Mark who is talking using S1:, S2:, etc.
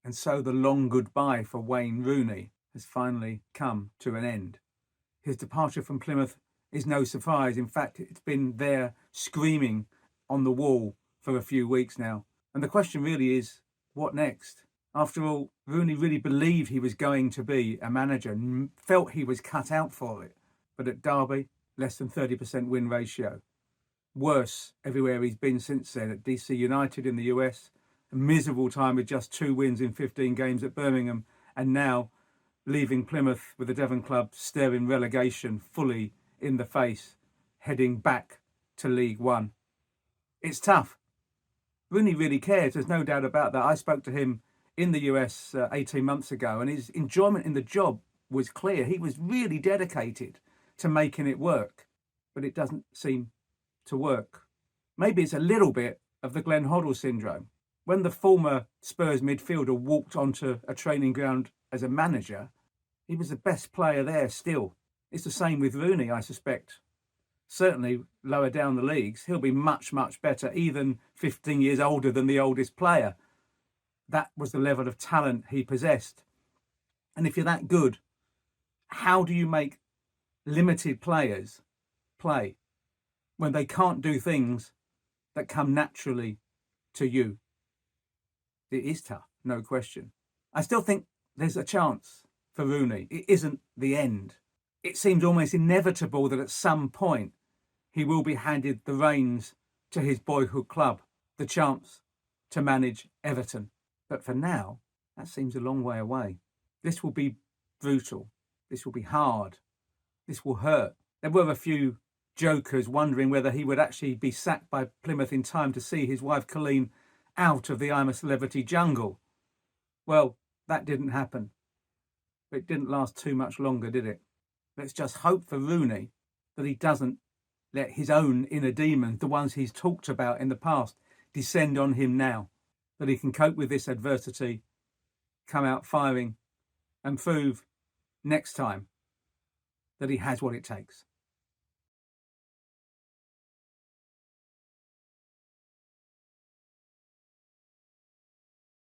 S1: And so the long goodbye for Wayne Rooney has finally come to an end. His departure from Plymouth is no surprise. In fact, it's been there screaming on the wall for a few weeks now. And the question really is, what next? After all, Rooney really believed he was going to be a manager and felt he was cut out for it. But at Derby, less than 30% win ratio. Worse everywhere he's been since then. At DC United in the US, a miserable time with just 2 wins in 15 games at Birmingham, and now leaving Plymouth with the Devon club staring relegation fully in the face, heading back to League One. It's tough. Rooney really cares, there's no doubt about that. I spoke to him in the US 18 months ago, and his enjoyment in the job was clear. He was really dedicated to making it work, but it doesn't seem to work. Maybe it's a little bit of the Glenn Hoddle syndrome. When the former Spurs midfielder walked onto a training ground as a manager, he was the best player there still. It's the same with Rooney, I suspect. Certainly lower down the leagues, he'll be much, much better, even 15 years older than the oldest player. That was the level of talent he possessed. And if you're that good, how do you make limited players play when they can't do things that come naturally to you? It is tough, no question. I still think there's a chance for Rooney. It isn't the end. It seems almost inevitable that at some point he will be handed the reins to his boyhood club, the chance to manage Everton. But for now, that seems a long way away. This will be brutal. This will be hard. This will hurt. There were a few jokers wondering whether he would actually be sacked by Plymouth in time to see his wife Colleen out of the I'm a Celebrity jungle. Well, that didn't happen. But it didn't last too much longer, did it? Let's just hope for Rooney that he doesn't let his own inner demons, the ones he's talked about in the past, descend on him now. That he can cope with this adversity, come out firing, and prove next time that he has what it takes.